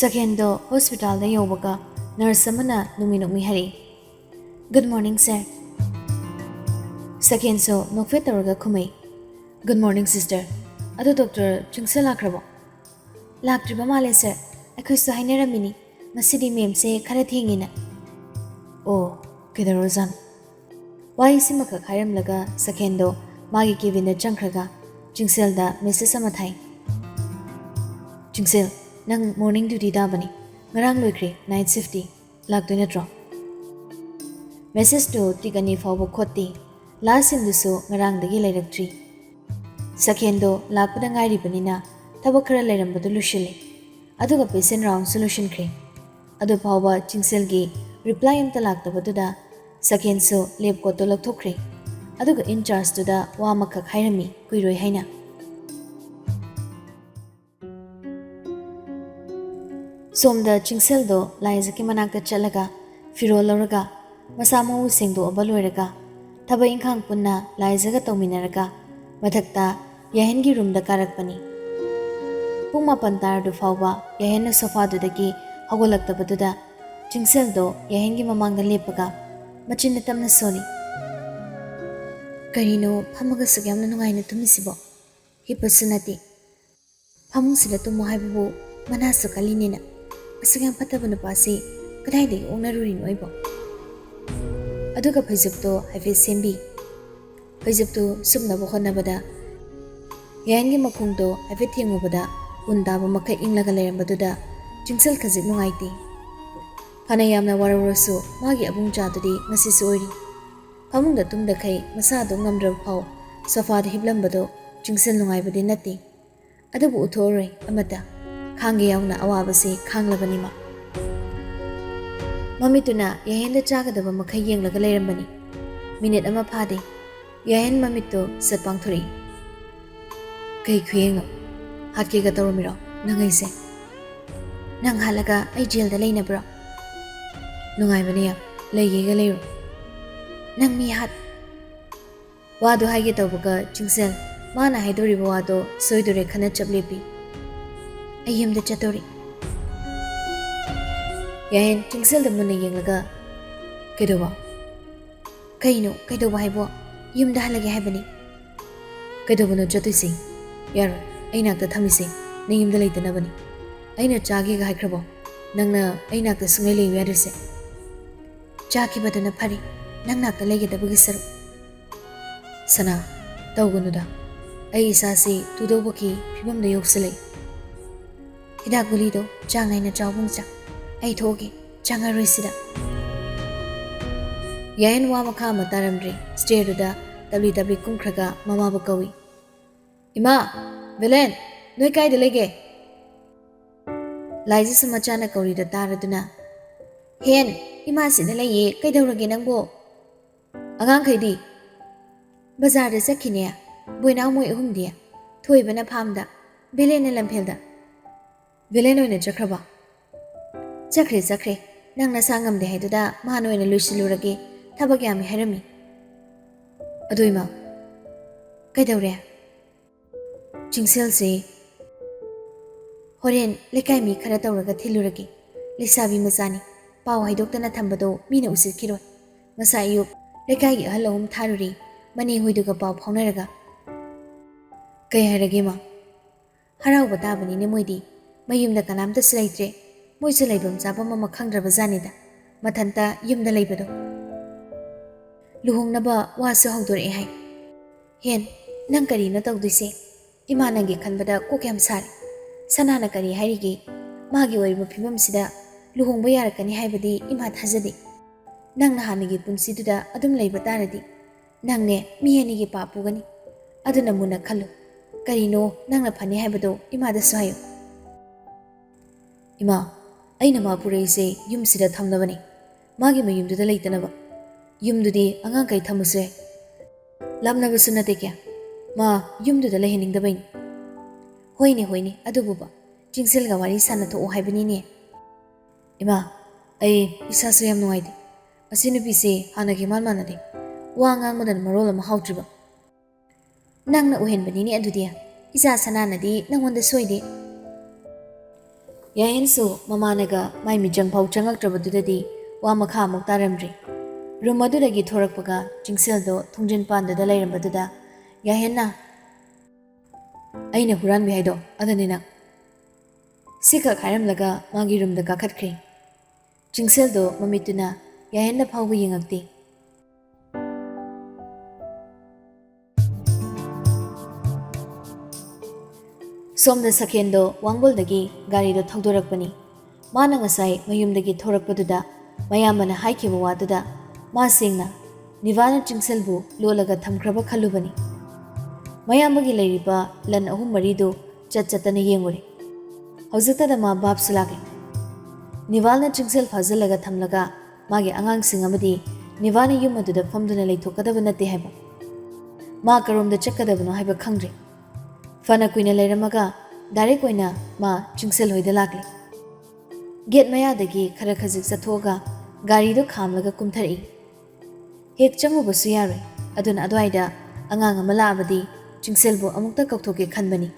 Sakendo hospital da yobaga nurse amana numinokmi hari. Good morning sir. Sakenso nokfe taraga khumai. Good morning sister. Ado doctor chungsel lakrabo. Laktriba male sir. Akhoi su haineramini. Masidi mem se khara thengina. Oh, kedarozan. Wai simaka khairam laga Sakendo magi kevin changkhraga chungsel da message ama thai. Chungsel nang morning duty da bani. Ngarang loikre night shifty. Lakdoi natro. Message to tigani fawbo khotti. Last in the so ngarang dagi lairaktri. Sakendo lakpada ngairi banina tabakara lairambadu lushili. Aduga patient round solution kre. Adu fawba chingsel gi reply amta laktabaduda Sakenso lab ko to lakthokre. Aduga in charge to da wa makak hairami kuiroi haina. Somda chingsel do laizaki manakta chalaga firo laraga masamo singdo abaloiraga thaba inkhang punna laizaga tawminaraga mathakta yahengi room da karakpani puma pantar du fawba yahenna sofa du dagi hagolaktabaduda chingsel do yahengi mamanga lepaga machinna tamna soli karino phamaga sagyamna nungaina tumisibo hipasunati phamung sila tumo haibu manasu kalinina asagam patabana pasi kadai de onaruri noibo aduga phajabto haife sembi phajabto sumna bo khonabada yangi makhungdo haife thengubada undaba makai inglaga lerambadуда chingsel khajik nungaiti phana yamna warorosu magi abung chadudi ngasisu oiri phamungda tumda khai masa do ngamdra phau sofa da hiblambado chingsel nungaibadi nati adubu uthoroi amata Khange yauna awabase khanglabanima mamituna yahen da chagadaba makhai yenglaga leirambani minute ama phade yahen mamito satpangthuri kai khyenga hatke ga tawmiro nangai se nang halaga ai jail da leina bro nungai bani ya leige ga leiro nang mi hat wadu haige tawbaga chingsel mana haidori wadu soidore khana chaplepi ayam da chatori yahen chingsel da muna yenglaga kedoba kaino kaidoba haibo yum da halage haibani kaidoba no chatuisi yar aina ta thamise ne yum da leitana bani aina chage ga haikrabo nangna aina ta sungai le yarise chaki badana phari nangna ta lege da bugi saru sana tawgunuda ai isasi tudobaki phibam da yoksalai Hidak gulido jang naina jawbung cha ai thoge janga resida yain wa makha mataramri stair da ww kumkhraga mama bakawi ima belen noi kai de lege laiji samacha na kauri da taraduna hen ima sida leye kai daurage nangbo agang khaidi bazar da sakhine boina moi ahumdia thoi bana phamda belen na lamphel da Vileno in a jakraba. Jakre, nang nasangam de heduda, mano in a lucidurage, tabagami herami. Aduima Kaidore Chingsel say Horen, Lekami Karataraga Tiluragi, Lisabi Mazani, Pau Hidokana Tambado, Mina Usikiro, Masayu, Lekai alone Taruri, Mani Huiduga Pau Poneraga Kayaragima Harau Batabani Nemoidi. Mayumda kanamta slaitre, moise laibam chapa mama khangraba zanida, mathanta yumda laibado. Luhongnaba wasu hongdore hai. Hen, nang kari na tawdise, ima nangi khanbada kokyam sari. Sanana kari hairigi, magi wariba phibam sida, luhongba yarakani haibadi ima thajadi. Nang nahanigi punsiduda adum laiba taradi. Nang ne miyanigi papugani. Aduna muna khalu. Karino nang na phani haibado ima da sayo. Ima, aina mapurei se yum sida thamnabani. Magi mayum duda leitanaba. Yum dudi angang kai thamuse. Lamnaba sunate kya. Ma yum duda lehening dabain. Hoine, adububa. Chingsel ga wari sana to haibani ne. Ima, ai isa suyam nuaidi. Asinupi se hanagi malmanade. Wa ngang madan marola mahautriba. Nang na uhen bani ne adudia. Isa sanana di nang wanda soide. Yahinsu mamanaga mai mijang phau changaktrabadudadi wa makha amuk taramdri. Room adudagi thorakpaga chingseldo thongjin pandada lairambadada Yahinna aina huran bi haido adanina sika khairamlaga magi roomda kakhatkri. Chingseldo mamituna Yahinna phaugu yengakti. Somda Sakendo Wangbol-dagi garido thaudorakpani. Mana ngasai mayumdagi thorakpaduda mayamana haikiba waduda ma singna Nivana chingselbu lolaga thamkraba khalubani. Mayambagi leiriba lan ahum marido chatchatana yenguri. Haujitada ma bab sulake. Nivalna chingsel fazalaga thamlaga magi angang sing amadi Nivana yumaduda famduna leithokadaba nate haiba. Ma karomda chakadabano haiba khangri. Fana kuina leiramaga direct oina ma chingsel hoida lakli. Gate mayadagi khara khajik sathoga garido khamlaga kumthari. Hek changubasu yaroi aduna adwaida angang ama laabadi chingselbu amukta kakthoke khanbani.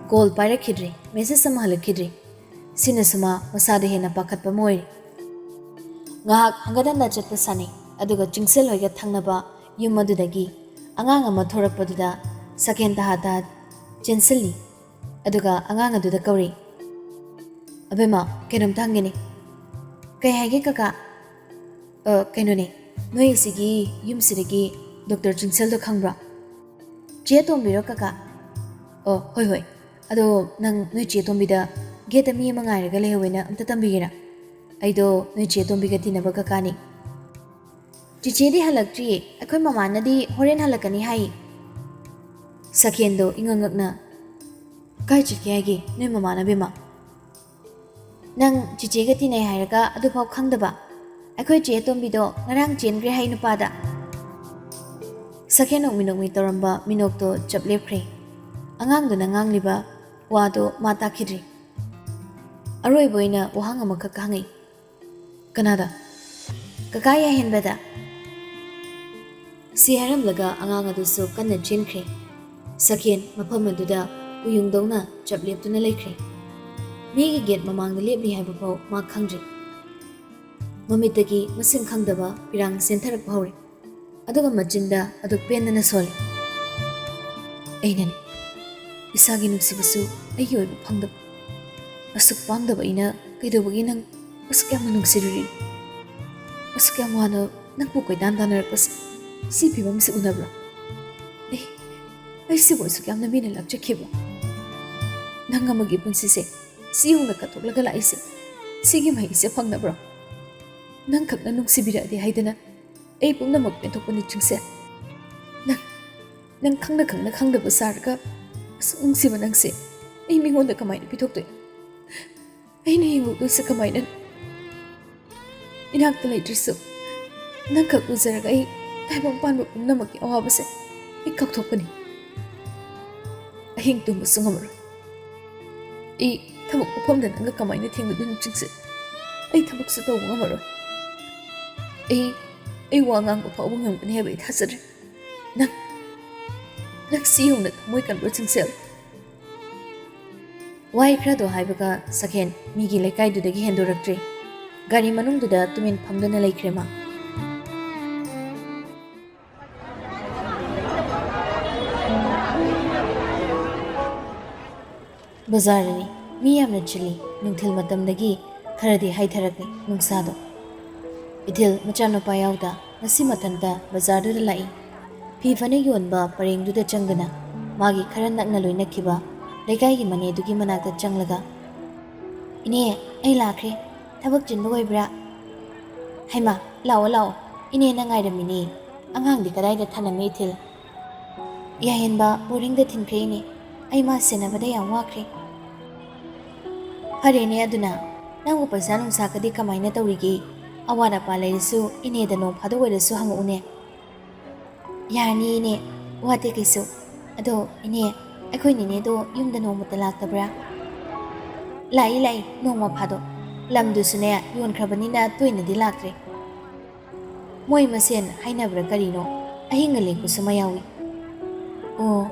Call pairakidri message sama halakidri sinasuma masada hena pakhatpa moiri. Ngahak hangadanda chatpa sani aduga chingsel hoiga thangnaba yum adudagi angang ama thorakpaduda second tahata Chensili aduga angang aduda kauri. Abema kenom tangini. Kay haige kaka kainone noi sigi yum sidagi Dr. Chingseldo khangbra. Che tombiro kaka. Hoi hoi. Ado nang noi che tombida geta mi mangairaga lehwena amta tambigira. Aido noi che tombiga tinaba kakani. Chichedi halakri akhoi mamanadi horen halakani hai. Sakendo ingangakna kai chikiyagi noi mamana bima nang chichega tinai hairaga adu phau khangdaba akhoi che tombido ngarang chengre hai nupada Sakeno minok mi toramba minokto chaplepkhre angang duna ngangliba wado mata khidri aroi boina wahang amaka khangai kanada kakaya henbada si haram laga angang adu so kanna chenkhre Sakhen mafam aduda uyungdongna chapleptuna leikre. Migi gate mamangda lepli haiba phau ma khangdri. Mamitagi masing khangdaba pirang sentharak phawri. Aduga machinda aduk pendana soli. Ainani isagi nungsibasu ayi oiba phangdaba. Asuk pangdaba ina kaidobagi nang asuk yamna nungsiruri. Asuk yam wano nangpu koidan danarakpasi si phibam si unabra. Ay si boy sukyam na minalak chakhiba. Nangamagi punsise siyong nakatuklag alaise. Sige may isa pang nabra. Nang kag na nung sibiradi haydana ay pong na magpentok pa ni Chingsel. Nang kang na basar ka asung siba nang si ay mingon na kamay na pitok to. Ay nahingog doon sa kamay na inagtalay driso. Nang kag uzaraga ay taibang panmo pong na mag-iawabase ay kaktok pa ni. Ahing tumusong amaro. Tabuk upam dan angga kamay na tinggo dun Chingsel. Ay tabuk sa tawang amaro. Wangang upawang ang panihaba itasar. Nagsiyong na tamoy kan bro Chingsel. Wai krado haibaga Sakhen migi laikai dudagi hendoraktre. Gari manung duda tumin pamdana laikrema. Bazarani mi yamna chili nungthil matamdagi kharadi haitharakni nungsado. Ithil machanapa yauda ngasi mathanta bazarduda lai. Phi fane yonba parengduda changana magi kharan nakna loinakhiba lekai mane dugi manakta changlaga. Ine ai lakhre thabak chinba oibra. Haima lao ine na ngairamini angang di kadaida thanami ithil. Yahenba boringda thinkhre ni ai ma senabada yam wakre. Harene aduna nangu paisa nungsa kadi kamaina tawrigi awara palaisu ine da no phado werasu hangune yani ine wate kaisu ado ine akhoi nine do yumda no mutalak tabra lai no ma phado lamdu sune yon khrabani na toina di lakre moi masen hainabra karino ahingale kusuma yawi o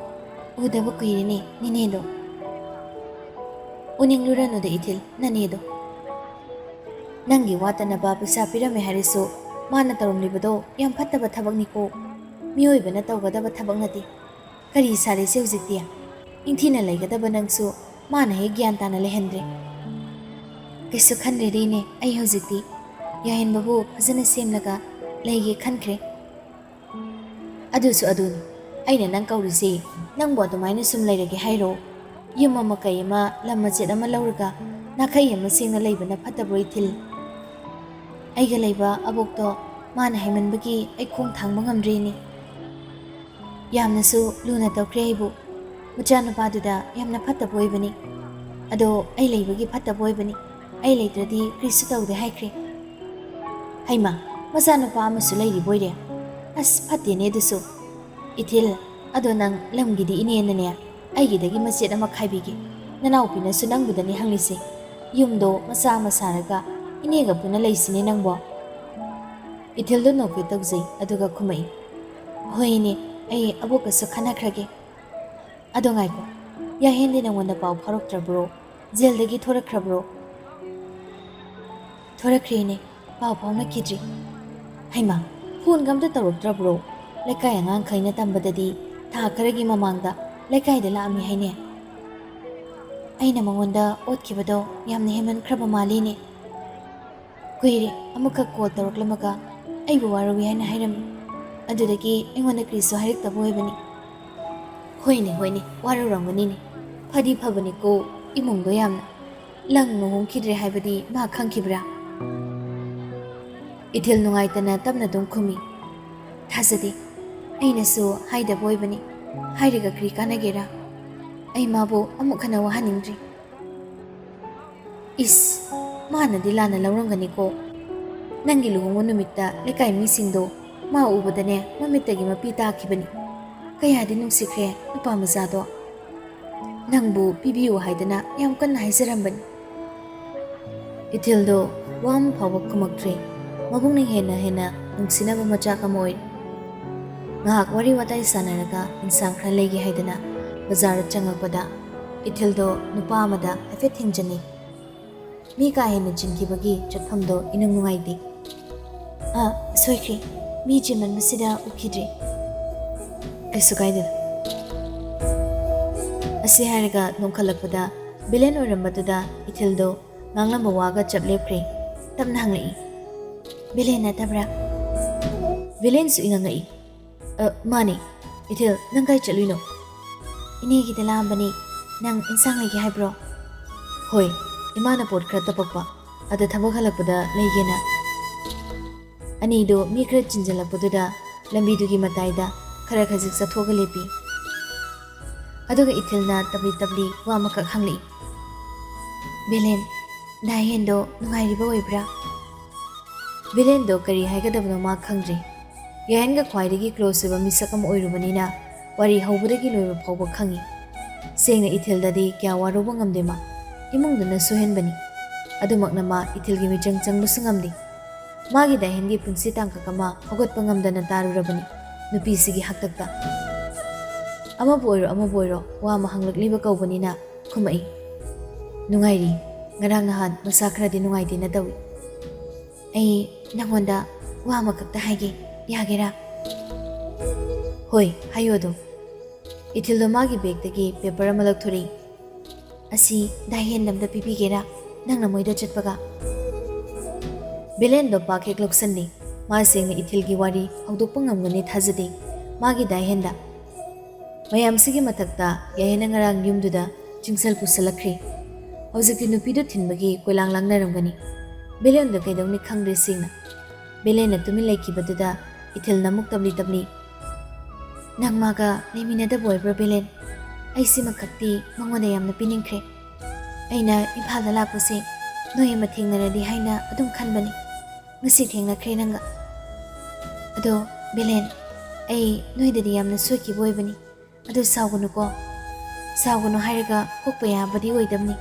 udaba kuirine nine do ꯎꯅꯤꯡꯂꯨꯔꯅꯨꯗ ꯏꯊꯤꯜ ꯅꯅꯦꯗꯣ ꯅꯪꯒꯤ ꯋꯥꯇꯅꯕ ꯄꯩꯁꯥ ꯄꯤꯔꯝꯃꯦ ꯍꯥꯏꯔꯁꯨ ꯃꯥꯅ ꯇꯧꯔꯝꯂꯤꯕꯗꯣ ꯌꯥꯝ ꯐꯠꯇꯕ ꯊꯕꯛꯅꯤꯀꯣ ꯃꯤꯑꯣꯏꯕꯅ ꯇꯧꯒꯗꯕ ꯊꯕꯛ ꯅꯠꯇꯦ ꯀꯔꯤ ꯁꯥꯔꯦꯁꯦ ꯍꯧꯖꯤꯛꯇꯤ ꯏꯪꯊꯤꯅ ꯂꯩꯒꯗꯕ ꯅꯪꯁꯨ ꯃꯥꯅ ꯍꯦꯛ ꯒ꯭ꯌꯥꯟ ꯇꯥꯅ ꯂꯩꯍꯟꯗ꯭ꯔꯦ ꯀꯩꯁꯨ ꯈꯟꯗ꯭ꯔꯦꯗ ꯏꯅꯦ ꯑꯩ ꯍꯧꯖꯤꯛꯇꯤ ꯌꯥꯍꯦꯟꯕꯕꯨ ꯐꯖꯅ ꯁꯦꯝꯂꯒ ꯂꯩꯒꯦ ꯈꯟꯈ꯭ꯔꯦ ꯑꯗꯨꯁꯨ ꯑꯗꯨꯅꯤ ꯑꯩꯅ ꯅꯪ ꯀꯧꯔꯤꯁꯦ ꯅꯪꯕꯨ ꯑꯗꯨꯃꯥꯏꯅ ꯁꯨꯝ ꯂꯩꯔꯒꯦ ꯍꯥꯏꯔꯣ ꯌꯨꯝ ꯑꯃ ꯀꯩ ꯑꯃ ꯂꯝ ꯃꯆꯦꯠ ꯑꯃ ꯂꯧꯔꯒ ꯅꯥꯈꯩ ꯑꯃ ꯁꯦꯡꯅ ꯂꯩꯕꯅ ꯐꯠꯇꯕ꯭ꯔꯣ ꯏꯊꯤꯜ ꯑꯩꯒ ꯂꯩꯕ ꯑꯕꯣꯛꯇꯣ ꯃꯥꯅ ꯍꯥꯏꯃꯟꯕꯒꯤ ꯑꯩ ꯈꯣꯡ ꯊꯥꯡꯕ ꯉꯝꯗ꯭ꯔꯦꯅꯦ ꯌꯥꯝꯅꯁꯨ ꯂꯨꯅ ꯇꯧꯈ꯭ꯔꯦ ꯑꯩꯕꯨ ꯃꯆꯥꯅꯨꯄꯥꯗꯨꯗ ꯌꯥꯝꯅ ꯐꯠꯇꯕ ꯑꯣꯏꯕꯅꯤ ꯑꯗꯣ ꯑꯩ ꯂꯩꯕꯒꯤ ꯐꯠꯇꯕ ꯑꯣꯏꯕꯅꯤ ꯑꯩ ꯂꯩꯇ꯭ꯔꯗꯤ ꯀꯔꯤꯁꯨ ꯇꯧꯗꯦ ꯍꯥꯏꯈ꯭ꯔꯦ ꯍꯩꯃꯥ ꯃꯆꯥꯅꯨꯄꯥ ꯑꯃꯁꯨ ꯂꯩꯔꯤꯕꯣꯏꯔꯦ ꯑꯁ ꯐꯠꯇꯦꯅꯦ ꯑꯗꯨꯁꯨ ꯏꯊꯤꯜ ꯑꯗꯣ ꯅꯪ ꯂꯝꯒꯤꯗꯤ ꯏꯅꯦꯅꯅꯦ ꯑꯩꯒꯤꯗꯒꯤ ꯃꯆꯦꯠ ꯑꯃ ꯈꯥꯏꯕꯤꯒꯦ ꯅꯅꯥꯎꯄꯤꯅꯁꯨ ꯅꯪꯕꯨꯗꯅꯤ ꯍꯪꯂꯤꯁꯦ ꯌꯨꯝꯗꯣ ꯃꯆꯥ ꯑꯃ ꯁꯥꯔꯒ ꯏꯅꯦꯒ ꯄꯨꯟꯅ ꯂꯩꯁꯤꯅꯦ ꯅꯪꯕꯣ ꯏꯊꯤꯜꯗꯣ ꯅꯣꯛꯐꯦꯠ ꯇꯧꯖꯩ ꯑꯗꯨꯒ ꯈꯨꯝꯃꯛꯏ ꯍꯣꯏ ꯏꯅꯦ ꯑꯩ ꯑꯕꯣꯛꯀꯁꯨ ꯈꯟꯅꯈ꯭ꯔꯒꯦ ꯑꯗꯣ ꯉꯥꯏꯈꯣ ꯌꯥꯍꯦꯟꯗꯤ ꯅꯪꯉꯣꯟꯗ ꯄꯥꯎ ꯐꯥꯎꯔꯛꯇ꯭ꯔꯕ꯭ꯔꯣ ꯖꯦꯜꯗꯒꯤ ꯊꯣꯔꯛꯈ꯭ꯔꯕ꯭ꯔꯣ ꯊꯣꯔꯛꯈ꯭ꯔꯦꯅꯦ ꯄꯥꯎ ꯐꯥꯎꯅꯈꯤꯗ꯭ꯔꯤ ꯍꯩꯃꯥ ꯐꯣꯟꯒ ꯑꯝꯇ ꯇꯧꯔꯛꯇ꯭ꯔꯕ꯭ꯔꯣ ꯂꯩꯀꯥꯏ ꯑꯉꯥꯡꯈꯩꯅ ꯇꯝꯕꯗꯗꯤ ꯊꯥ ꯈꯔꯒꯤ ꯃꯃꯥꯡꯗ ꯂꯩꯀꯥꯏꯗ ꯂꯥꯛꯑꯝꯃꯤ ꯍꯥꯏꯅꯦ ꯑꯩꯅ ꯃꯉꯣꯟꯗ ꯑꯣꯠꯈꯤꯕꯗꯣ ꯌꯥꯝꯅ ꯍꯦꯟꯃꯟꯈ꯭ꯔꯕ ꯃꯥꯜꯂꯤꯅꯦ ꯀꯨꯏꯔꯦ ꯑꯃꯨꯛꯈꯛ ꯀꯣꯜ ꯇꯧꯔꯛꯂꯝꯃꯒ ꯑꯩꯕꯨ ꯋꯥꯔꯧꯏ ꯍꯥꯏꯅ ꯍꯥꯏꯔꯝꯃꯤ ꯑꯗꯨꯗꯒꯤ ꯑꯩꯉꯣꯟꯗ ꯀꯔꯤꯁꯨ ꯍꯥꯏꯔꯛꯇꯕ ꯑꯣꯏꯕꯅꯤ ꯍꯣꯏꯅꯦ ꯍꯣꯏꯅꯦ ꯋꯥꯔꯧꯔꯝꯒꯅꯤꯅꯦ ꯐꯗꯤ ꯐꯕꯅꯤꯀꯣ ꯏꯃꯨꯡꯗꯣ ꯌꯥꯝꯅ ꯂꯪ ꯂꯨꯍꯣꯡꯈꯤꯗ꯭ꯔꯦ ꯍꯥꯏꯕꯗꯤ ꯃꯥ ꯈꯪꯈꯤꯕ꯭ꯔꯥ ꯏꯊꯤꯜ ꯅꯨꯡꯉꯥꯏꯇꯅ ꯇꯞꯅ ꯑꯗꯨꯝ ꯈꯨꯝꯃꯤ ꯊꯥꯖꯗꯦ ꯑꯩꯅꯁꯨ ꯍꯥꯏꯗꯕ ꯑꯣꯏꯕꯅꯤ ꯍꯥꯏꯔꯒ ꯀꯔꯤ ꯀꯥꯟꯅꯒꯦꯔꯥ ꯑꯩ ꯃꯥꯕꯨ ꯑꯃꯨꯛ ꯍꯟꯅ ꯋꯥꯍꯟꯅꯤꯡꯗ꯭ꯔꯤ ꯏꯁ ꯃꯥꯅꯗꯤ ꯂꯥꯟꯅ ꯂꯧꯔꯝꯒꯅꯤꯀꯣ ꯅꯪꯒꯤ ꯂꯨꯍꯣꯡꯕ ꯅꯨꯃꯤꯠꯇ ꯂꯩꯀꯥꯏ ꯃꯤꯁꯤꯡꯗꯣ ꯃꯥ ꯎꯕꯗꯅꯦ ꯃꯃꯤꯠꯇꯒꯤ ꯃꯄꯤ ꯇꯥꯈꯤꯕꯅꯤ ꯀꯌꯥꯗꯤ ꯅꯨꯡꯁꯤꯈ꯭ꯔꯦ ꯅꯨꯄꯥ ꯃꯆꯥꯗꯣ ꯅꯪꯕꯨ ꯄꯤꯕꯤꯌꯨ ꯍꯥꯏꯗꯅ ꯌꯥꯝ ꯀꯟꯅ ꯍꯥꯏꯖꯔꯝꯕꯅꯤ ꯏꯊꯤꯜꯗꯣ ꯋꯥ ꯑꯃ ꯐꯥꯎꯕ ꯈꯨꯝꯃꯛꯇ꯭ꯔꯦ ꯃꯕꯨꯡꯅ ꯍꯦꯟꯅ ꯅꯨꯡꯁꯤꯅꯕ ꯃꯆꯥꯛ ꯑꯃ ꯑꯣꯏꯔꯤ ꯉꯥꯏꯍꯥꯛ ꯋꯥꯔꯤ ꯋꯥꯇꯥꯏ ꯁꯥꯟꯅꯔꯒ ꯏꯟꯁꯥꯡ ꯈꯔ ꯂꯩꯒꯦ ꯍꯥꯏꯗꯅ ꯕꯖꯥꯔꯗ ꯆꯪꯉꯛꯄꯗ ꯏꯊꯤꯜꯗꯣ ꯅꯨꯄꯥ ꯑꯃꯗ ꯍꯥꯏꯐꯦꯠ ꯊꯦꯡꯖꯟꯅꯩ ꯃꯤ ꯀꯥ ꯍꯦꯟꯅ ꯆꯤꯟꯈꯤꯕꯒꯤ ꯆꯠꯐꯝꯗꯣ ꯏꯅꯨꯡ ꯅꯨꯡꯉꯥꯏꯇꯦ ꯁꯣꯏꯈ꯭ꯔꯦ ꯃꯤ ꯆꯤꯟꯃꯟꯕꯁꯤꯗ ꯎꯈꯤꯗ꯭ꯔꯦ ꯀꯩꯁꯨ ꯀꯥꯏꯗꯦꯗ ꯑꯁꯤ ꯍꯥꯏꯔꯒ ꯅꯣꯡꯈꯠꯂꯛꯄꯗ ꯚꯤꯂꯦꯟ ꯑꯣꯏꯔꯝꯕꯗꯨꯗ ꯏꯊꯤꯜꯗꯣ ꯉꯥꯡꯂꯝꯕ ꯋꯥꯒ ꯆꯞ ꯂꯦꯞꯈ꯭ꯔꯦ ꯇꯞꯅ ꯍꯪꯂꯛꯏ ꯚꯤꯂꯦꯟ ꯅꯠꯇꯕ꯭ꯔꯥ ꯚꯤꯂꯦꯟꯁꯨ ꯏꯉꯛꯉꯛꯏ ꯃꯥꯅꯦ ꯏꯊꯤꯜ ꯅꯪ ꯀꯥꯏ ꯆꯠꯂꯨꯏꯅꯣ ꯏꯅꯦꯒꯤꯗ ꯂꯥꯛꯑꯝꯕꯅꯤ ꯅꯪ ꯏꯟꯁꯥꯡ ꯂꯩꯒꯦ ꯍꯥꯏꯕ꯭ꯔꯣ ꯍꯣꯏ ꯏꯃꯥꯅ ꯄꯣꯠ ꯈꯔ ꯇꯄꯛꯄ ꯑꯗ ꯊꯕꯛ ꯍꯜꯂꯛꯄꯗ ꯂꯩꯒꯦꯅ ꯑꯅꯤꯗꯣ ꯃꯤ ꯈꯔ ꯆꯤꯟꯖꯜꯂꯛꯄꯗꯨꯗ ꯂꯝꯕꯤꯗꯨꯒꯤ ꯃꯇꯥꯏꯗ ꯈꯔ ꯈꯖꯤꯛ ꯆꯠꯊꯣꯛꯑꯒ ꯂꯦꯞꯄꯤ ꯑꯗꯨꯒ ꯏꯊꯤꯜꯅ ꯇꯞꯂꯤ ꯇꯞꯂꯤ ꯋꯥ ꯑꯃꯈꯛ ꯍꯪꯂꯛꯏ ꯚꯤꯂꯦꯟ ꯗꯥꯍꯦꯟꯗꯣ ꯅꯨꯡꯉꯥꯏꯔꯤꯕ ꯑꯣꯏꯕ꯭ꯔꯥ ꯚꯤꯂꯦꯟꯗꯣ ꯀꯔꯤ ꯍꯥꯏꯒꯗꯕꯅꯣ ꯃꯥ ꯈꯪꯗ꯭ꯔꯤ ꯌꯥꯍꯦꯟꯒ ꯈ꯭ꯋꯥꯏꯗꯒꯤ ꯀ꯭ꯂꯣꯖ ꯑꯣꯏꯕ ꯃꯤꯁꯛ ꯑꯃ ꯑꯣꯏꯔꯨꯕꯅꯤꯅ ꯋꯥꯔꯤ ꯍꯧꯕꯗꯒꯤ ꯂꯣꯏꯕ ꯐꯥꯎꯕ ꯈꯪꯉꯤ ꯁꯦꯡꯅ ꯏꯊꯤꯜꯗꯗꯤ ꯀꯌꯥ ꯋꯥꯔꯧꯕ ꯉꯝꯗꯦ ꯃꯥ ꯏꯃꯨꯡꯗꯨꯅ ꯁꯣꯏꯍꯟꯕꯅꯤ ꯑꯗꯨꯃꯛꯅ ꯃꯥ ꯏꯊꯤꯜꯒꯤ ꯃꯤꯆꯪ ꯆꯪꯕꯁꯨ ꯉꯝꯗꯦ ꯃꯥꯒꯤ ꯗꯥꯍꯦꯟꯒꯤ ꯄꯨꯟꯁꯤ ꯇꯥꯡꯀꯛ ꯑꯃ ꯍꯧꯒꯠꯄ ꯉꯝꯗꯅ ꯇꯥꯔꯨꯔꯕꯅꯤ ꯅꯨꯄꯤꯁꯤꯒꯤ ꯍꯥꯛꯇꯛꯇ ꯑꯃꯕꯨ ꯑꯣꯏꯔꯣ ꯋꯥ ꯑꯃ ꯍꯪꯂꯛꯂꯤꯕ ꯀꯧꯕꯅꯤꯅ ꯈꯨꯝꯃꯛꯏ ꯅꯨꯡꯉꯥꯏꯔꯤ ꯉꯔꯥꯡ ꯅꯍꯥꯟ ꯃꯁꯥ ꯈꯔꯗꯤ ꯅꯨꯡꯉꯥꯏꯇꯦꯅ ꯇꯧꯏ ꯑꯩ ꯅꯪꯉꯣꯟꯗ ꯋꯥ ꯑꯃꯈꯛꯇ ꯍꯥꯏꯒꯦ ꯌꯥꯒꯦꯔꯥ ꯍꯣꯏ ꯍꯥꯏꯌꯣ ꯑꯗꯨꯝ ꯏꯊꯤꯜꯗꯣ ꯃꯥꯒꯤ ꯕꯦꯒꯇꯒꯤ ꯄꯦꯄꯔ ꯑꯃ ꯂꯧꯊꯣꯔꯛꯏ ꯑꯁꯤ ꯗꯥꯍꯦꯟꯗ ꯑꯝꯇ ꯄꯤꯕꯤꯒꯦꯔꯥ ꯅꯪꯅ ꯃꯣꯏꯗ ꯆꯠꯄꯒ ꯚꯤꯂꯦꯟꯗꯣ ꯄꯥꯛ ꯍꯦꯛ ꯂꯧꯁꯟꯗꯦ ꯃꯥ ꯁꯦꯡꯅ ꯏꯊꯤꯜꯒꯤ ꯋꯥꯔꯤ ꯍꯧꯗꯣꯛꯄ ꯉꯝꯒꯅꯤ ꯊꯥꯖꯗꯦ ꯃꯥꯒꯤ ꯗꯥꯍꯦꯟꯗ ꯃꯌꯥꯝꯁꯤꯒꯤ ꯃꯊꯛꯇ ꯌꯥꯍꯦꯟꯅ ꯉꯔꯥꯡ ꯌꯨꯝꯗꯨꯗ ꯆꯤꯡꯁꯜ ꯄꯨꯁꯜꯂꯛꯈ꯭ꯔꯦ ꯍꯧꯖꯤꯛꯇꯤ ꯅꯨꯄꯤꯗꯨ ꯊꯤꯟꯕꯒꯤ ꯀꯣꯏꯂꯥꯡ ꯂꯥꯡꯅꯔꯝꯒꯅꯤ ꯚꯤꯂꯦꯟꯗꯣ ꯀꯩꯗꯧꯅꯤ ꯈꯪꯗ꯭ꯔꯦ ꯁꯦꯡꯅ ꯚꯤꯂꯦꯟꯅ ꯇꯨꯃꯤꯟ ꯂꯩꯈꯤꯕꯗꯨꯗ ꯏꯊꯤꯜꯅ ꯑꯃꯨꯛ ꯇꯞꯂꯤ ꯅꯪ ꯃꯥꯒ ꯂꯩꯃꯤꯟꯅꯗꯕ ꯑꯣꯏꯕ꯭ꯔꯣ ꯚꯤꯂꯦꯟ ꯑꯩ ꯁꯤꯃꯈꯛꯇꯤ ꯃꯉꯣꯟꯗ ꯌꯥꯝꯅ ꯄꯤꯅꯤꯡꯈ꯭ꯔꯦ ꯑꯩꯅ ꯏꯝꯐꯥꯜꯗ ꯂꯥꯛꯄꯁꯦ ꯅꯣꯏ ꯑꯃ ꯊꯦꯡꯅꯔꯗꯤ ꯍꯥꯏꯅ ꯑꯗꯨꯝ ꯈꯟꯕꯅꯤ ꯉꯁꯤ ꯊꯦꯡꯅꯈ꯭ꯔꯦ ꯅꯪꯒ ꯑꯗꯣ ꯚꯤꯂꯦꯟ ꯑꯩ ꯅꯣꯏꯗꯗꯤ ꯌꯥꯝꯅ ꯁꯣꯏꯈꯤꯕ ꯑꯣꯏꯕꯅꯤ ꯑꯗꯨ ꯁꯥꯎꯒꯅꯨꯀꯣ ꯁꯥꯎꯒꯅꯨ ꯍꯥꯏꯔꯒ ꯀꯣꯛꯄ ꯌꯥꯕꯗꯤ ꯑꯣꯏꯗꯕꯅꯤ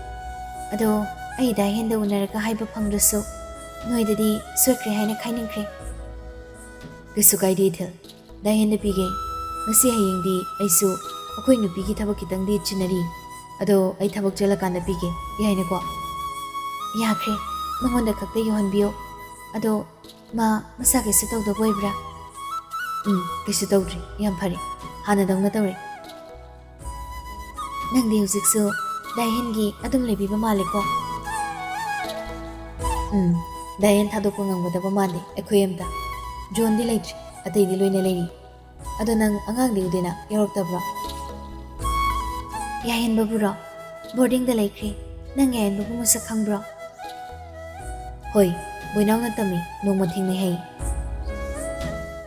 ꯑꯗꯣ ꯑꯩ ꯗꯥꯍꯦꯟꯗ उनꯔꯒ ꯍꯥꯏꯕ ꯐꯪꯗ꯭ꯔꯁꯨ ꯅꯣꯏꯗꯗꯤ ꯁꯣꯏꯈ꯭ꯔꯦ ꯍꯥꯏꯅ ꯈꯥꯏꯅꯤꯡꯈ꯭ꯔꯦ ꯀꯩꯁꯨ ꯀꯥꯏꯗꯦ ꯏꯊꯤꯜ ꯗꯥꯍꯦꯟꯗ ꯄꯤꯒꯦ ꯉꯁꯤ ꯍꯌꯦꯡꯗꯤ ꯑꯩꯁꯨ ꯑꯩꯈꯣꯏ ꯅꯨꯄꯤꯒꯤ ꯊꯕꯛ ꯈꯤꯇꯪꯗꯤ ꯆꯤꯟꯅꯔꯤ ꯑꯗꯣ ꯑꯩ ꯊꯕꯛ ꯆꯠꯂꯀꯥꯟꯗ ꯄꯤꯒꯦ ꯌꯥꯏꯅꯀꯣ? ꯌꯥꯈ꯭ꯔꯦ, ꯃꯉꯣꯟꯗ ꯈꯛꯇ ꯌꯧꯍꯟꯕꯤꯌꯣ. ꯑꯗꯣ ꯃꯥ ꯃꯁꯥ ꯀꯩꯁꯨ ꯇꯧꯗꯕ ꯑꯣꯏꯕ꯭ꯔꯥ? ꯀꯩꯁꯨ ꯇꯧꯗ꯭ꯔꯤ, ꯌꯥꯝ ꯐꯔꯦ, ꯍꯥꯟꯅꯗꯧꯅ ꯇꯧꯔꯦ. ꯅꯪꯗꯤ ꯍꯧꯖꯤꯛꯁꯨ ꯗꯥꯏꯍꯦꯟꯒꯤ ꯑꯗꯨꯝ ꯂꯩꯕꯤꯕ ꯃꯥꯜꯂꯦꯀꯣ? ꯗꯥꯏꯍꯦꯟ ꯊꯥꯗꯣꯛꯄ ꯉꯝꯒꯗꯕ ꯃꯥꯟꯗꯦ ꯑꯩꯈꯣꯏ ꯑꯝꯇ. ꯖꯣꯟꯗꯤ ꯂꯩꯇ꯭ꯔꯤ, ꯑꯇꯩꯗꯤ ꯂꯣꯏꯅ ꯂꯩꯔꯤ. ꯑꯗꯣ ꯅꯪ ꯑꯉꯥꯡꯗꯤ ꯎꯗꯦꯅ, ꯌꯥꯎꯔꯛꯇꯕ꯭ꯔꯣ? ꯌꯥꯏꯍꯟꯕꯕꯨꯔꯣ? ꯕꯣꯔꯗꯤꯡꯗ ꯂꯩꯈ꯭ꯔꯦ. ꯅꯪ ꯌꯥꯏꯍꯟꯕꯕꯨ ꯃꯁꯛ ꯈꯪꯕ꯭ꯔꯣ? ꯍꯣꯏ, ꯕꯣꯏꯅꯥꯎꯅ ꯇꯝꯃꯤ, ꯅꯣꯡꯃ ꯊꯦꯡꯅꯩ ꯍꯥꯏꯌꯦ.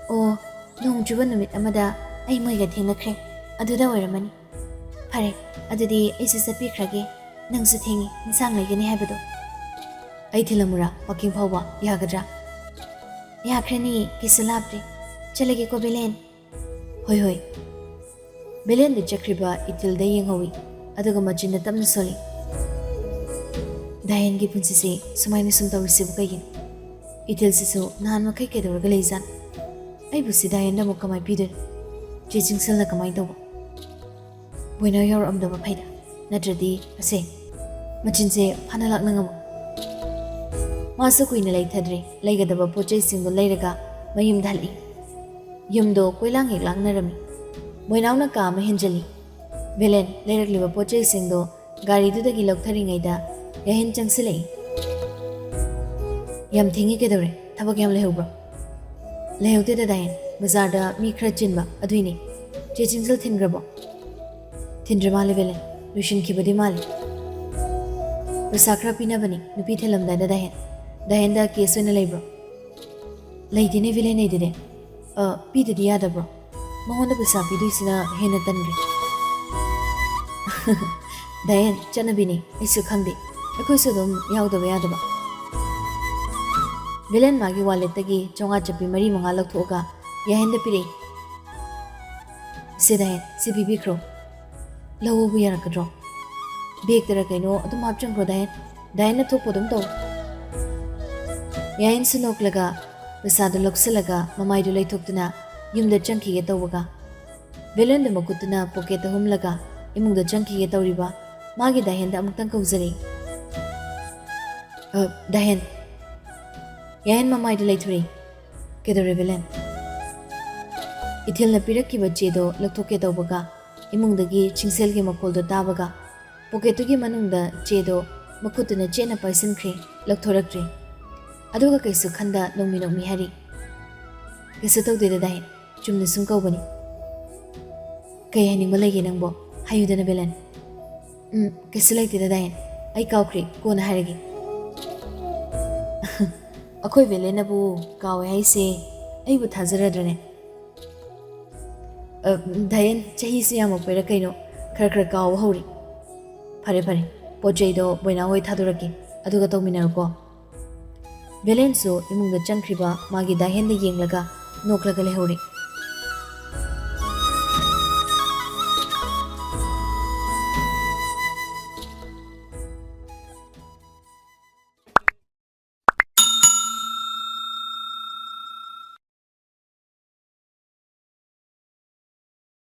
ꯑꯣ, ꯅꯣꯡ ꯆꯨꯕ ꯅꯨꯃꯤꯠ ꯑꯃꯗ ꯑꯩ ꯃꯣꯏꯒ ꯊꯦꯡꯅꯈ꯭ꯔꯦ, ꯑꯗꯨꯗ ꯑꯣꯏꯔꯝꯃꯅꯤ. ꯐꯔꯦ, ꯑꯗꯨꯗꯤ ꯑꯩꯁꯨ ꯆꯠꯄꯤꯈ꯭ꯔꯒꯦ. ꯅꯪꯁꯨ ꯊꯦꯡꯉꯤ, ꯏꯟꯁꯥꯡ ꯂꯩꯒꯅꯤ ꯍꯥꯏꯕꯗꯣ. ꯑꯩ ꯊꯤꯜꯂꯝꯃꯨꯔꯥ ꯋꯥꯛꯀꯤꯡ ꯐꯥꯎꯕ, ꯌꯥꯒꯗ꯭ꯔꯥ? ꯌꯥꯈ꯭ꯔꯅꯤ, ꯀꯩꯁꯨ ꯂꯥꯞꯇ꯭ꯔꯦ. ꯆꯠꯂꯒꯦꯀꯣ ꯕꯦꯂꯦꯟ? ꯍꯣꯏ. ꯕꯦꯂꯦꯟꯗ ꯆꯠꯈ꯭ꯔꯤꯕ ꯏꯊꯤꯜꯗ ꯌꯦꯡꯍꯧꯏ, ꯑꯗꯨꯒ ꯃꯆꯤꯟꯅ ꯇꯞꯅ ꯁꯣꯜꯂꯤ. ꯗꯥꯏꯍꯦꯟꯒꯤ ꯄꯨꯟꯁꯤꯁꯦ ꯁꯨꯃꯥꯏꯅ ꯁꯨꯝ ꯇꯧꯔꯤꯁꯤꯕꯨ ꯀꯩꯒꯤꯅꯣ? ꯏꯊꯤꯜꯁꯤꯁꯨ ꯅꯍꯥꯟ ꯃꯈꯩ ꯀꯩꯗꯧꯔꯒ ꯂꯩꯖꯥꯠꯅꯣ? ꯑꯩꯕꯨ ꯁꯤ ꯗꯥꯏꯍꯦꯟꯗ ꯑꯃꯨꯛ ꯀꯃꯥꯏꯅ ꯄꯤꯗꯣꯏꯅꯣ? ꯆꯦ ꯆꯤꯡꯁꯜꯅ ꯀꯃꯥꯏꯅ ꯇꯧꯕ? ꯕꯣꯏꯅꯥꯎ ꯌꯥꯎꯔꯛꯑꯝꯗꯕ ꯐꯩꯗ, ꯅꯠꯇ꯭ꯔꯗꯤ ꯑꯁꯦ ꯃꯆꯤꯟꯁꯦ ꯐꯥꯅ ꯂꯥꯛꯅ ꯉꯝꯃꯣꯏ. ꯃꯥꯁꯨ ꯀꯨꯏꯅ ꯂꯩꯊꯗ꯭ꯔꯦ, ꯂꯩꯒꯗꯕ ꯄꯣꯠ ꯆꯩꯁꯤꯡꯗꯨ ꯂꯩꯔꯒ ꯃꯌꯨꯝꯗ ꯍꯜꯂꯛꯏ. ꯌꯨꯝꯗꯣ ꯀꯣꯏꯂꯥꯡ ꯍꯦꯛ ꯂꯥꯡꯅꯔꯝꯃꯤ. ꯕꯣꯏꯅꯥꯎꯅ ꯀꯥ ꯑꯃ ꯍꯦꯟꯖꯜꯂꯤ. ꯕꯦꯂꯦꯟ ꯂꯩꯔꯛꯂꯤꯕ ꯄꯣꯠ ꯆꯩꯁꯤꯡꯗꯣ ꯒꯥꯔꯤꯗꯨꯗꯒꯤ ꯂꯧꯊꯔꯤꯉꯩꯗ ꯌꯥꯏꯍꯦꯟ ꯆꯪꯁꯤꯜꯂꯛꯏ. ꯌꯥꯝ ꯊꯦꯡꯉꯤ, ꯀꯩꯗꯧꯔꯦ? ꯊꯕꯛ ꯌꯥꯝ ꯂꯩꯍꯧꯕ꯭ꯔꯣ? ꯂꯩꯍꯧꯗꯦꯗ ꯗꯥꯏꯍꯦꯟ, ꯕꯖꯥꯔꯗ ꯃꯤ ꯈꯔ ꯆꯤꯟꯕ ꯑꯗꯨꯏꯅꯦ. ꯆꯦ ꯆꯤꯡꯁꯜ ꯊꯤꯟꯈ꯭ꯔꯕꯣ? ꯊꯤꯟꯗ꯭ꯔ ꯃꯥꯜꯂꯦ ꯕꯦꯂꯦꯟ, ꯂꯣꯏꯁꯤꯟꯈꯤꯕꯗꯤ ꯃꯥꯜꯂꯦ. ꯄꯩꯁꯥ ꯈꯔ ꯄꯤꯅꯕꯅꯤ ꯅꯨꯄꯤ ꯊꯤꯜꯂꯝꯗꯥꯏꯗ ꯗꯥꯏꯍꯦꯟ. ꯗꯥꯏꯍꯦꯟꯗ ꯀꯦꯁ ꯑꯣꯏꯅ ꯂꯩꯕ꯭ꯔꯣ? ꯂꯩꯇꯦꯅꯦ ꯕꯦꯂꯦꯟ, ꯂꯩꯇꯦꯅꯦ. ꯄꯤꯗꯗꯤ ꯌꯥꯗꯕ꯭ꯔꯣ? ꯃꯉꯣꯟꯗ ꯄꯩꯁꯥ ꯄꯤꯗꯣꯏꯁꯤꯅ ꯍꯦꯟꯅ ꯇꯟꯈ꯭ꯔꯦ. ꯗꯥꯏꯍꯦꯟ, ꯆꯠꯅꯕꯤꯅꯤ, ꯑꯩꯁꯨ ꯈꯪꯗꯦ. ꯑꯩꯈꯣꯏꯁꯨ ꯑꯗꯨꯝ ꯌꯥꯎꯗꯕ ꯌꯥꯗꯕ. ꯕꯦꯂꯦꯟ ꯃꯥꯒꯤ ꯋꯥꯂꯦꯠꯇꯒꯤ 500 ꯆꯞꯄꯤ 4-5 ꯂꯧꯊꯣꯛꯑꯒ ꯌꯥꯏꯍꯦꯟꯗ ꯄꯤꯔꯛꯏ. ꯁꯤ ꯗꯥꯏꯍꯦꯟ, ꯁꯤ ꯄꯤꯕꯤꯈ꯭ꯔꯣ. ꯂꯧꯕꯕꯨ ꯌꯥꯔꯛꯀꯗ꯭ꯔꯣ? ꯕꯦꯛꯇꯔ ꯀꯩꯅꯣ ꯑꯗꯨꯝ ꯍꯥꯞꯆꯟꯈ꯭ꯔꯣ ꯗꯥꯏꯍꯦꯟ. ꯗꯥꯏꯍꯦꯟꯅ ꯊꯣꯛꯄ ꯑꯗꯨꯝ ꯇꯧ. ꯌꯥꯏꯍꯦꯟꯁꯨ ꯅꯣꯛꯂꯒ ꯄꯩꯁꯥꯗꯨ ꯂꯧꯁꯤꯜꯂꯒ ꯃꯃꯥꯏꯗꯨ ꯂꯩꯊꯣꯛꯇꯨꯅ ꯌꯨꯝꯗ ꯆꯪꯈꯤꯒꯦ ꯇꯧꯕꯒ ꯕꯦꯂꯦꯟꯗ ꯃꯈꯨꯠꯇꯨꯅ ꯄꯣꯀꯦꯠꯇ ꯍꯨꯝꯂꯒ ꯏꯃꯨꯡꯗ ꯆꯪꯈꯤꯒꯦ ꯇꯧꯔꯤꯕ ꯃꯥꯒꯤ ꯗꯥꯏꯍꯦꯟꯗ ꯑꯃꯨꯛꯇꯪ ꯀꯧꯖꯔꯛꯏ. ꯗꯥꯏꯍꯦꯟ. ꯌꯥꯏꯍꯦꯟ ꯃꯃꯥꯏꯗ ꯂꯩꯊꯣꯔꯛꯏ. ꯀꯩꯗꯧꯔꯦ ꯕꯦꯂꯦꯟ? ꯏꯊꯤꯜꯅ ꯄꯤꯔꯛꯈꯤꯕ ꯆꯦꯗꯣ ꯂꯧꯊꯣꯛꯀꯦ ꯇꯧꯕꯒ ꯏꯃꯨꯡꯗꯒꯤ ꯆꯤꯡꯁꯦꯜꯒꯤ ꯃꯈꯣꯜꯗꯣ ꯇꯥꯕꯒ ꯄꯣꯀꯦꯠꯇꯨꯒꯤ ꯃꯅꯨꯡꯗ ꯆꯦꯗꯣ ꯃꯈꯨꯠꯇꯨꯅ ꯆꯦꯠꯅ ꯄꯥꯏꯁꯤꯟꯈ꯭ꯔꯦ, ꯂꯧꯊꯣꯔꯛꯇ꯭ꯔꯦ. ꯑꯗꯨꯒ ꯀꯩꯁꯨ ꯈꯟꯗ ꯅꯣꯛꯃꯤ ꯍꯥꯏꯔꯤ. ꯀꯩꯁꯨ ꯇꯧꯗꯦꯗ ꯗꯥꯏꯍꯦꯟ, ꯆꯨꯝꯅ ꯁꯨꯝ ꯀꯧꯕꯅꯤ. ꯀꯩ ꯍꯥꯏꯅꯤꯡꯕ ꯂꯩꯒꯦ ꯅꯪꯕꯣ? ꯍꯥꯏꯌꯨꯗꯅ ꯕꯦꯂꯦꯟ. ꯀꯩꯁꯨ ꯂꯩꯇꯦꯗ ꯗꯥꯏꯍꯦꯟ, ꯑꯩ ꯀꯥꯎꯈ꯭ꯔꯦ, ꯀꯣꯟꯅ ꯍꯥꯏꯔꯒꯦ. ꯑꯩꯈꯣꯏ ꯕꯦꯂꯦꯟꯅꯕꯨ ꯀꯥꯎꯋꯦ ꯍꯥꯏꯁꯦ ꯑꯩꯕꯨ ꯊꯥꯖꯔꯗ꯭ꯔꯅꯦ? ꯗꯥꯏꯍꯦꯟ, ꯆꯍꯤꯁꯨ ꯌꯥꯝꯃꯛꯄꯩꯔꯥ ꯀꯩꯅꯣ ꯈꯔ ꯀꯥꯎꯕ ꯍꯧꯔꯤ. ꯐꯔꯦ, ꯄꯣꯠ ꯆꯩꯗꯣ ꯕꯣꯏꯅꯥꯎ ꯍꯣꯏ ꯊꯥꯗꯣꯔꯛꯀꯦ, ꯑꯗꯨꯒ ꯇꯧꯃꯤꯟꯅꯔꯣꯀꯣ. ꯕꯦꯂꯦꯟꯁꯨ ꯏꯃꯨꯡꯗ ꯆꯪꯈ꯭ꯔꯤꯕ ꯃꯥꯒꯤ ꯗꯥꯏꯍꯦꯟꯗ ꯌꯦꯡꯂꯒ ꯅꯣꯛꯂꯒ ꯂꯩꯍꯧꯔꯤ.